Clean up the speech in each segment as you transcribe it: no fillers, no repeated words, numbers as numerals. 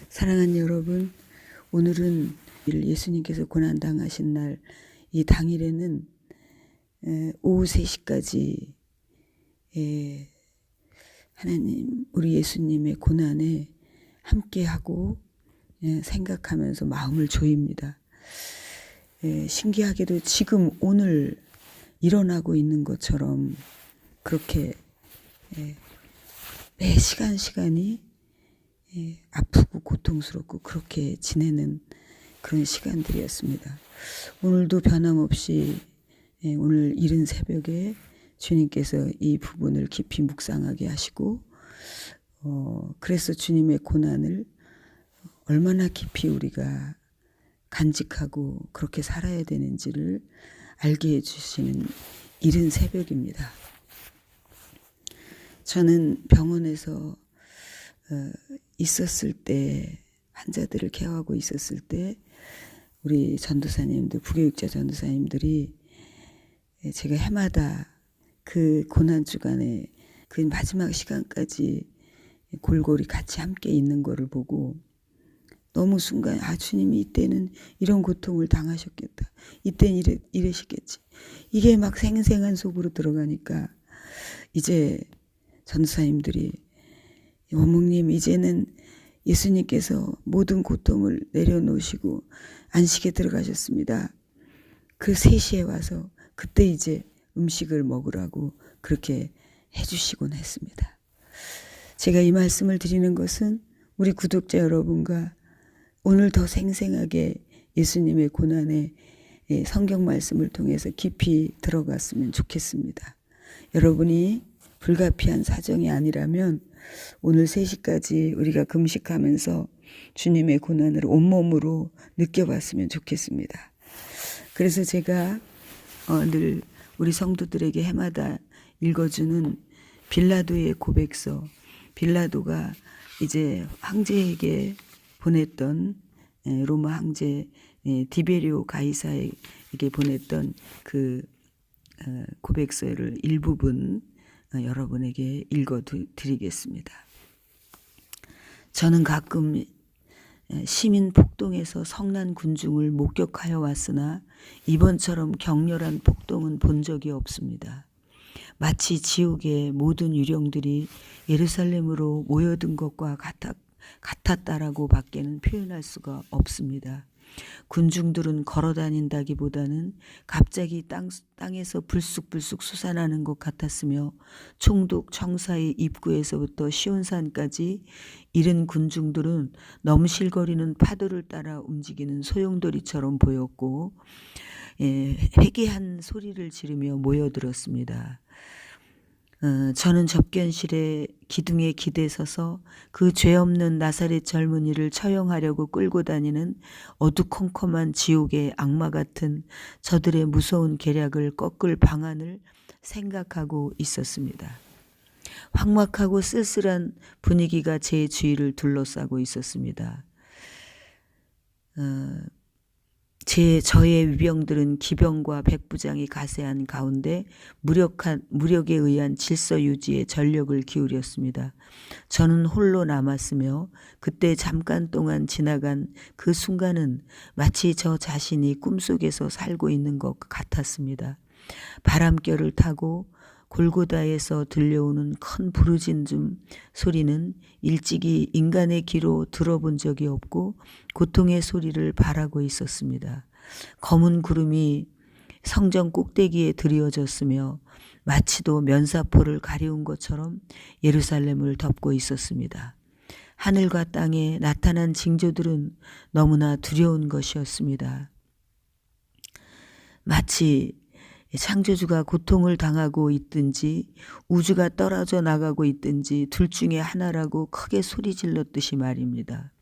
사랑하는 여러분, 오늘은 예수님께서 고난당하신 날, 이 당일에는 오후 3시까지 하나님, 우리 예수님의 고난에 함께하고 생각하면서 마음을 조입니다. 신기하게도 지금 오늘 일어나고 있는 것처럼 그렇게 매 시간이 아프고 고통스럽고 그렇게 지내는 그런 시간들이었습니다. 오늘도 변함없이 오늘 이른 새벽에 주님께서 이 부분을 깊이 묵상하게 하시고 그래서 주님의 고난을 얼마나 깊이 우리가 간직하고 그렇게 살아야 되는지를 알게 해주시는 이른 새벽입니다. 저는 병원에서 있었을 때, 환자들을 케어하고 있었을 때 우리 전도사님들, 부교육자 전도사님들이 제가 해마다 그 고난 주간에 그 마지막 시간까지 골고루 같이 함께 있는 거를 보고 너무 순간 주님이 이때는 이런 고통을 당하셨겠다. 이때는 이러시겠지. 이게 막 생생한 속으로 들어가니까 이제 전도사님들이 어묵님 이제는 예수님께서 모든 고통을 내려놓으시고 안식에 들어가셨습니다. 그 3시에 와서 그때 이제 음식을 먹으라고 그렇게 해주시곤 했습니다. 제가 이 말씀을 드리는 것은 우리 구독자 여러분과 오늘 더 생생하게 예수님의 고난에 성경 말씀을 통해서 깊이 들어갔으면 좋겠습니다. 여러분이 불가피한 사정이 아니라면 오늘 3시까지 우리가 금식하면서 주님의 고난을 온몸으로 느껴봤으면 좋겠습니다. 그래서 제가 늘 우리 성도들에게 해마다 읽어주는 빌라도의 고백서, 빌라도가 이제 황제에게 보냈던 로마 황제 디베리오 가이사에게 보냈던 그 고백서를 일부분 여러분에게 읽어드리겠습니다. 저는 가끔 시민 폭동에서 성난 군중을 목격하여 왔으나 이번처럼 격렬한 폭동은 본 적이 없습니다. 마치 지옥의 모든 유령들이 예루살렘으로 모여든 것과 같았다라고 밖에는 표현할 수가 없습니다. 군중들은 걸어다닌다기보다는 갑자기 땅에서 불쑥불쑥 솟아나는 것 같았으며 총독 청사의 입구에서부터 시온산까지 이른 군중들은 넘실거리는 파도를 따라 움직이는 소용돌이처럼 보였고 회개한 소리를 지르며 모여들었습니다. 저는 접견실에 기둥에 기대 서서 그 죄 없는 나사렛 젊은이를 처형하려고 끌고 다니는 어두컴컴한 지옥의 악마 같은 저들의 무서운 계략을 꺾을 방안을 생각하고 있었습니다. 황막하고 쓸쓸한 분위기가 제 주위를 둘러싸고 있었습니다. 저의 위병들은 기병과 백부장이 가세한 가운데 무력에 의한 질서 유지에 전력을 기울였습니다. 저는 홀로 남았으며 그때 잠깐 동안 지나간 그 순간은 마치 저 자신이 꿈속에서 살고 있는 것 같았습니다. 바람결을 타고 골고다에서 들려오는 큰 부르짖음 소리는 일찍이 인간의 귀로 들어본 적이 없고 고통의 소리를 바라고 있었습니다. 검은 구름이 성전 꼭대기에 드리워졌으며 마치도 면사포를 가리운 것처럼 예루살렘을 덮고 있었습니다. 하늘과 땅에 나타난 징조들은 너무나 두려운 것이었습니다. 마치 창조주가 고통을 당하고 있든지 우주가 떨어져 나가고 있든지 둘 중에 하나라고 크게 소리 질렀듯이 말입니다.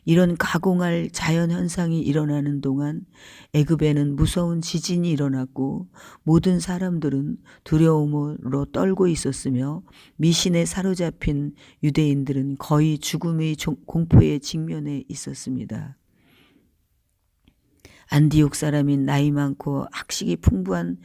이런 가공할 자연현상이 일어나는 동안 애굽에는 무서운 지진이 일어났고 모든 사람들은 두려움으로 떨고 있었으며 미신에 사로잡힌 유대인들은 거의 죽음의 공포에 직면해 있었습니다. 안디옥 사람인 나이 많고 학식이 풍부한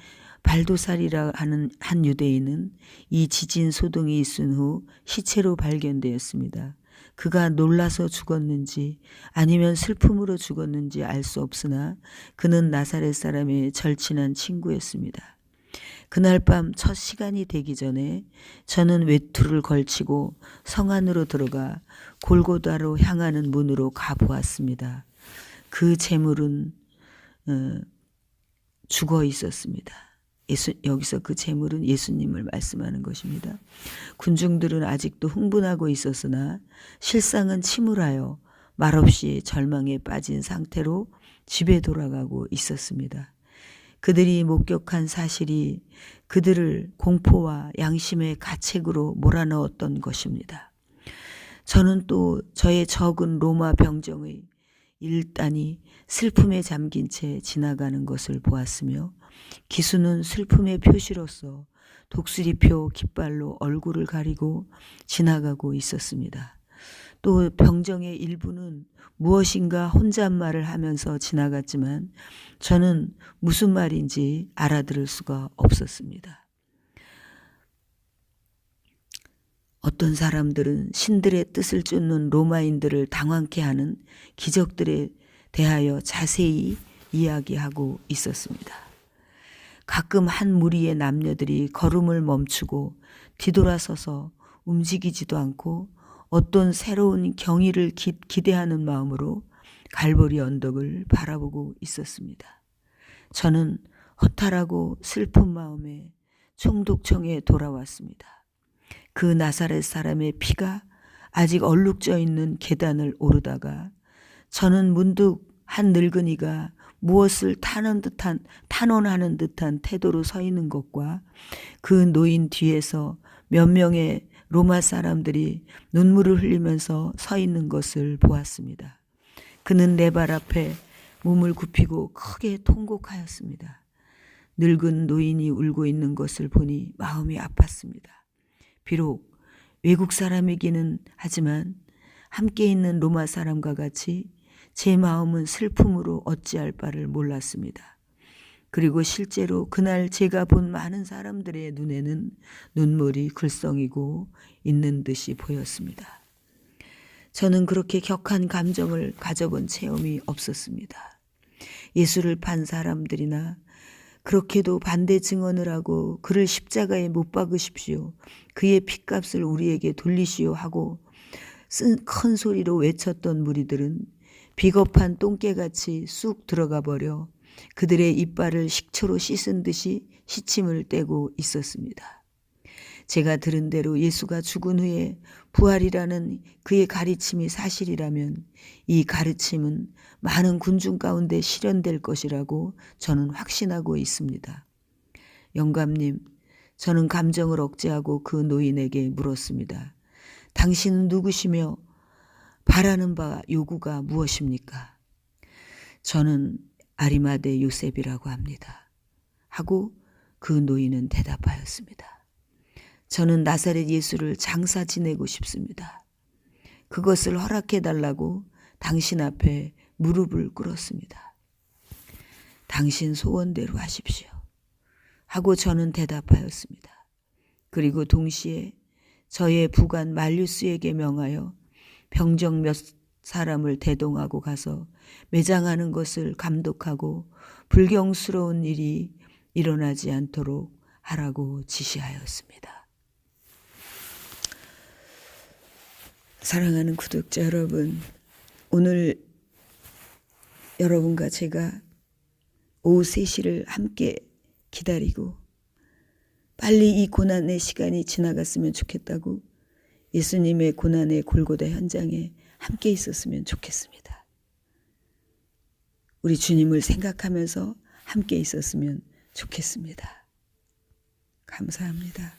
발도살이라 하는 한 유대인은 이 지진 소동이 있은 후 시체로 발견되었습니다. 그가 놀라서 죽었는지 아니면 슬픔으로 죽었는지 알 수 없으나 그는 나사렛 사람의 절친한 친구였습니다. 그날 밤 첫 시간이 되기 전에 저는 외투를 걸치고 성 안으로 들어가 골고다로 향하는 문으로 가보았습니다. 그 재물은 죽어 있었습니다. 여기서 그 재물은 예수님을 말씀하는 것입니다. 군중들은 아직도 흥분하고 있었으나 실상은 침울하여 말없이 절망에 빠진 상태로 집에 돌아가고 있었습니다. 그들이 목격한 사실이 그들을 공포와 양심의 가책으로 몰아넣었던 것입니다. 저는 또 저의 적은 로마 병정의 일단이 슬픔에 잠긴 채 지나가는 것을 보았으며 기수는 슬픔의 표시로서 독수리표 깃발로 얼굴을 가리고 지나가고 있었습니다. 또 병정의 일부는 무엇인가 혼잣말을 하면서 지나갔지만 저는 무슨 말인지 알아들을 수가 없었습니다. 어떤 사람들은 신들의 뜻을 쫓는 로마인들을 당황케 하는 기적들에 대하여 자세히 이야기하고 있었습니다. 가끔 한 무리의 남녀들이 걸음을 멈추고 뒤돌아서서 움직이지도 않고 어떤 새로운 경이를 기대하는 마음으로 갈보리 언덕을 바라보고 있었습니다. 저는 허탈하고 슬픈 마음에 총독청에 돌아왔습니다. 그 나사렛 사람의 피가 아직 얼룩져 있는 계단을 오르다가 저는 문득 한 늙은이가 무엇을 탄원하는 듯한 태도로 서 있는 것과 그 노인 뒤에서 몇 명의 로마 사람들이 눈물을 흘리면서 서 있는 것을 보았습니다. 그는 내 발 앞에 몸을 굽히고 크게 통곡하였습니다. 늙은 노인이 울고 있는 것을 보니 마음이 아팠습니다. 비록 외국 사람이기는 하지만 함께 있는 로마 사람과 같이 제 마음은 슬픔으로 어찌할 바를 몰랐습니다. 그리고 실제로 그날 제가 본 많은 사람들의 눈에는 눈물이 글썽이고 있는 듯이 보였습니다. 저는 그렇게 격한 감정을 가져본 체험이 없었습니다. 예수를 판 사람들이나 그렇게도 반대 증언을 하고 그를 십자가에 못 박으십시오. 그의 핏값을 우리에게 돌리시오 하고 큰 소리로 외쳤던 무리들은 비겁한 똥개같이 쑥 들어가 버려 그들의 이빨을 식초로 씻은 듯이 시침을 떼고 있었습니다. 제가 들은 대로 예수가 죽은 후에 부활이라는 그의 가르침이 사실이라면 이 가르침은 많은 군중 가운데 실현될 것이라고 저는 확신하고 있습니다. 영감님, 저는 감정을 억제하고 그 노인에게 물었습니다. 당신은 누구시며 바라는 바 요구가 무엇입니까? 저는 아리마대 요셉이라고 합니다. 하고 그 노인은 대답하였습니다. 저는 나사렛 예수를 장사 지내고 싶습니다. 그것을 허락해달라고 당신 앞에 무릎을 꿇었습니다. 당신 소원대로 하십시오. 하고 저는 대답하였습니다. 그리고 동시에 저의 부관 말류스에게 명하여 병정 몇 사람을 대동하고 가서 매장하는 것을 감독하고 불경스러운 일이 일어나지 않도록 하라고 지시하였습니다. 사랑하는 구독자 여러분, 오늘 여러분과 제가 오후 3시를 함께 기다리고 빨리 이 고난의 시간이 지나갔으면 좋겠다고 예수님의 고난의 골고다 현장에 함께 있었으면 좋겠습니다. 우리 주님을 생각하면서 함께 있었으면 좋겠습니다. 감사합니다.